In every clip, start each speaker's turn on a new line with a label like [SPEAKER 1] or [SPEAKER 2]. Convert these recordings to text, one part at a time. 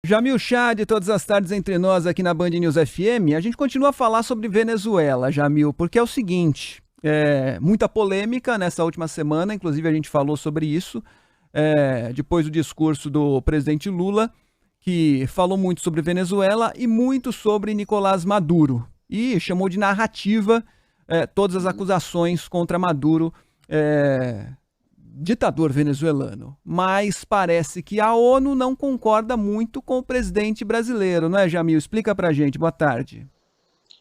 [SPEAKER 1] Jamil Chad, todas as tardes entre nós aqui na Band News FM, a gente continua a falar sobre Venezuela, Jamil, porque é o seguinte, muita polêmica nessa última semana, inclusive a gente falou sobre isso, depois do discurso do presidente Lula, que falou muito sobre Venezuela e muito sobre Nicolás Maduro, e chamou de narrativa todas as acusações contra Maduro, ditador venezuelano, mas parece que a ONU não concorda muito com o presidente brasileiro, não é, Jamil? Explica pra gente. Boa tarde.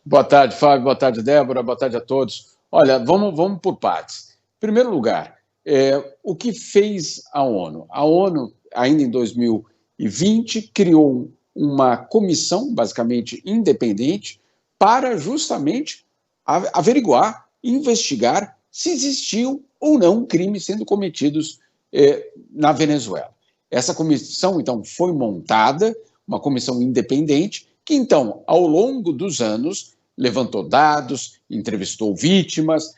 [SPEAKER 2] Boa tarde, Fábio. Boa tarde, Débora. Boa tarde a todos. Olha, vamos por partes. Em primeiro lugar, o que fez a ONU? A ONU, ainda em 2020, criou uma comissão, basicamente independente, para justamente averiguar, investigar se existiu ou não crimes sendo cometidos na Venezuela. Essa comissão, então, foi montada, uma comissão independente, que, então, ao longo dos anos, levantou dados, entrevistou vítimas,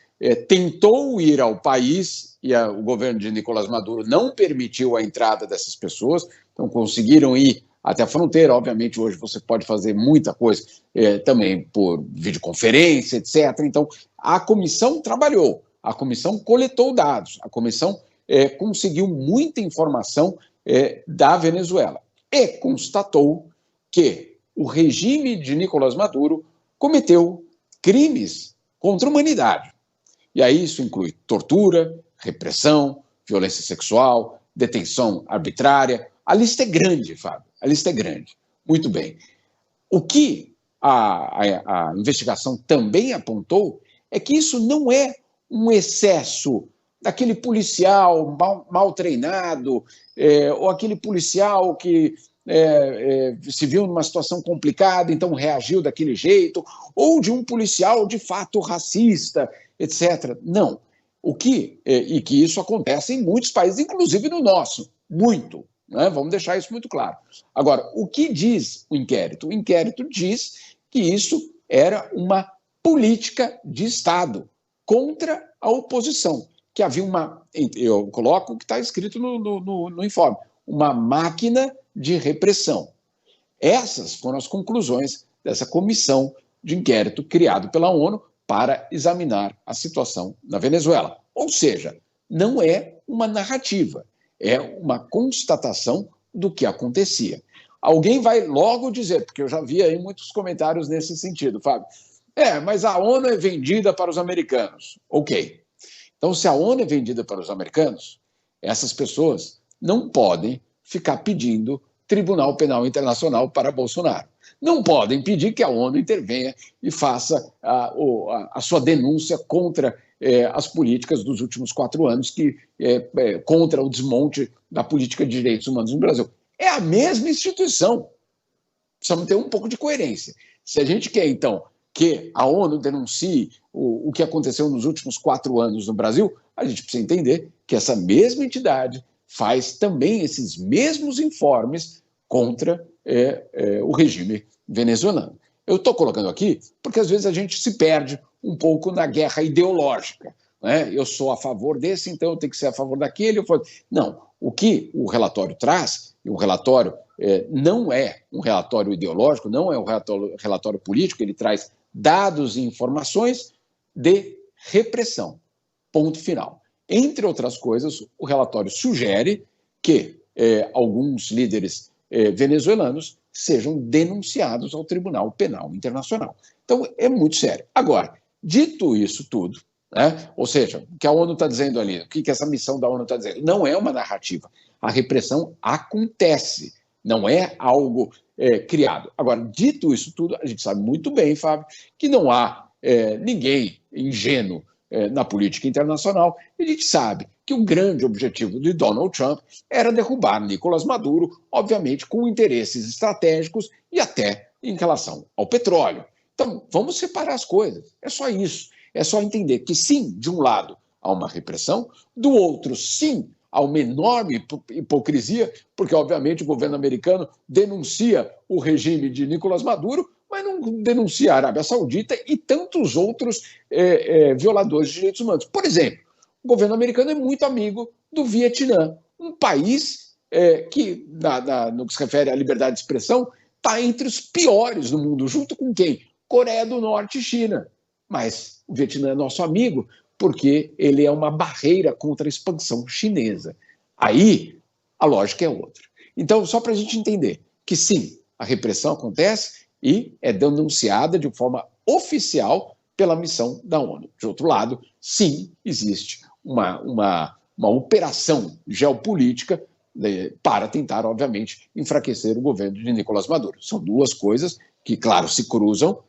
[SPEAKER 2] tentou ir ao país, e o governo de Nicolás Maduro não permitiu a entrada dessas pessoas, então conseguiram ir até a fronteira. Obviamente, hoje você pode fazer muita coisa também por videoconferência, etc. Então, a comissão trabalhou. A comissão coletou dados, a comissão conseguiu muita informação da Venezuela e constatou que o regime de Nicolás Maduro cometeu crimes contra a humanidade. E aí isso inclui tortura, repressão, violência sexual, detenção arbitrária. A lista é grande, Fábio, a lista é grande. Muito bem. O que a investigação também apontou é que isso não é um excesso daquele policial mal treinado, ou aquele policial que se viu numa situação complicada, então reagiu daquele jeito, ou de um policial de fato racista, etc. Não. E que isso acontece em muitos países, inclusive no nosso, muito. Né? Vamos deixar isso muito claro. Agora, o que diz o inquérito? O inquérito diz que isso era uma política de Estado contra a oposição, que havia eu coloco o que está escrito no informe, uma máquina de repressão. Essas foram as conclusões dessa comissão de inquérito criado pela ONU para examinar a situação na Venezuela. Ou seja, não é uma narrativa, é uma constatação do que acontecia. Alguém vai logo dizer, porque eu já vi aí muitos comentários nesse sentido, Fábio, mas a ONU é vendida para os americanos. Ok. Então, se a ONU é vendida para os americanos, essas pessoas não podem ficar pedindo Tribunal Penal Internacional para Bolsonaro. Não podem pedir que a ONU intervenha e faça a sua denúncia contra as políticas dos últimos 4 anos, contra o desmonte da política de direitos humanos no Brasil. É a mesma instituição. Precisamos ter um pouco de coerência. Se a gente quer, então, que a ONU denuncie o que aconteceu nos últimos 4 anos no Brasil, a gente precisa entender que essa mesma entidade faz também esses mesmos informes contra o regime venezuelano. Eu estou colocando aqui porque às vezes a gente se perde um pouco na guerra ideológica. Né? Eu sou a favor desse, então eu tenho que ser a favor daquele. Não, o que o relatório traz, e o relatório não é um relatório ideológico, não é um relatório político, ele traz dados e informações de repressão. Ponto final. Entre outras coisas, o relatório sugere que alguns líderes venezuelanos sejam denunciados ao Tribunal Penal Internacional. Então, é muito sério. Agora, dito isso tudo, né, ou seja, o que a ONU está dizendo ali, o que essa missão da ONU está dizendo, não é uma narrativa. A repressão acontece, não é algo criado. Agora, dito isso tudo, a gente sabe muito bem, Fábio, que não há ninguém ingênuo na política internacional. A gente sabe que o grande objetivo de Donald Trump era derrubar Nicolás Maduro, obviamente com interesses estratégicos e até em relação ao petróleo. Então, vamos separar as coisas. É só isso. É só entender que, sim, de um lado há uma repressão, do outro, sim, há uma enorme hipocrisia, porque, obviamente, o governo americano denuncia o regime de Nicolás Maduro, mas não denuncia a Arábia Saudita e tantos outros violadores de direitos humanos. Por exemplo, o governo americano é muito amigo do Vietnã, um país que, no que se refere à liberdade de expressão, está entre os piores do mundo, junto com quem? Coreia do Norte e China. Mas o Vietnã é nosso amigo porque ele é uma barreira contra a expansão chinesa. Aí a lógica é outra. Então, só para a gente entender que sim, a repressão acontece e é denunciada de forma oficial pela missão da ONU. De outro lado, sim, existe uma operação geopolítica para tentar, obviamente, enfraquecer o governo de Nicolás Maduro. São duas coisas que, claro, se cruzam,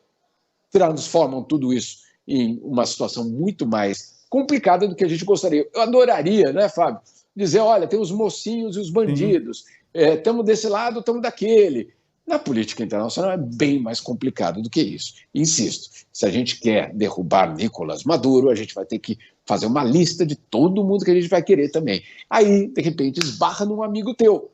[SPEAKER 2] transformam tudo isso em uma situação muito mais complicada do que a gente gostaria. Eu adoraria, né, Fábio, dizer, olha, tem os mocinhos e os bandidos, estamos desse lado, estamos daquele. Na política internacional é bem mais complicado do que isso. Insisto, se a gente quer derrubar Nicolás Maduro, a gente vai ter que fazer uma lista de todo mundo que a gente vai querer também. Aí, de repente, esbarra num amigo teu.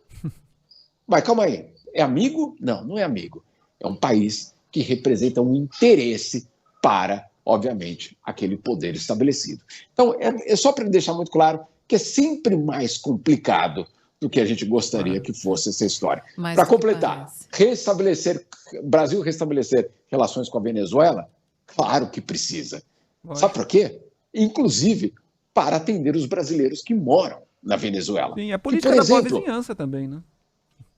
[SPEAKER 2] Mas calma aí, é amigo? Não, não é amigo. É um país que representa um interesse para, obviamente, aquele poder estabelecido. Então, é só para deixar muito claro que é sempre mais complicado do que a gente gostaria que fosse essa história. Para completar, Brasil restabelecer relações com a Venezuela? Claro que precisa. Sabe por quê? Inclusive para atender os brasileiros que moram na Venezuela.
[SPEAKER 1] Sim, a política da boa vizinhança também, né?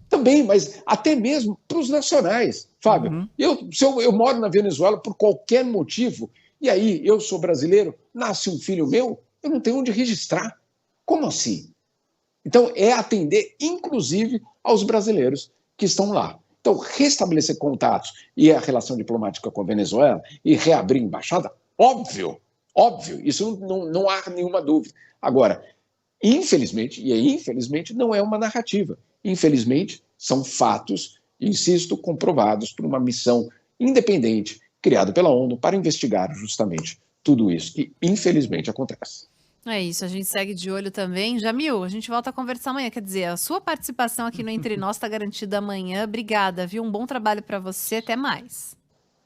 [SPEAKER 2] Também, mas até mesmo para os nacionais, Fábio. Se eu moro na Venezuela por qualquer motivo, e aí eu sou brasileiro, nasce um filho meu, eu não tenho onde registrar. Como assim? Então, é atender, inclusive, aos brasileiros que estão lá. Então, restabelecer contatos e a relação diplomática com a Venezuela e reabrir embaixada, óbvio, isso não há nenhuma dúvida. Agora, infelizmente, não é uma narrativa. Infelizmente, são fatos, insisto, comprovados por uma missão independente criada pela ONU para investigar justamente tudo isso que, infelizmente, acontece.
[SPEAKER 3] É isso, a gente segue de olho também. Jamil, a gente volta a conversar amanhã. Quer dizer, a sua participação aqui no Entre Nós está garantida amanhã. Obrigada, viu? Um bom trabalho para você. Até mais.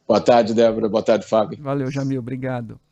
[SPEAKER 2] Boa tarde, Débora. Boa tarde, Fábio.
[SPEAKER 1] Valeu, Jamil. Obrigado.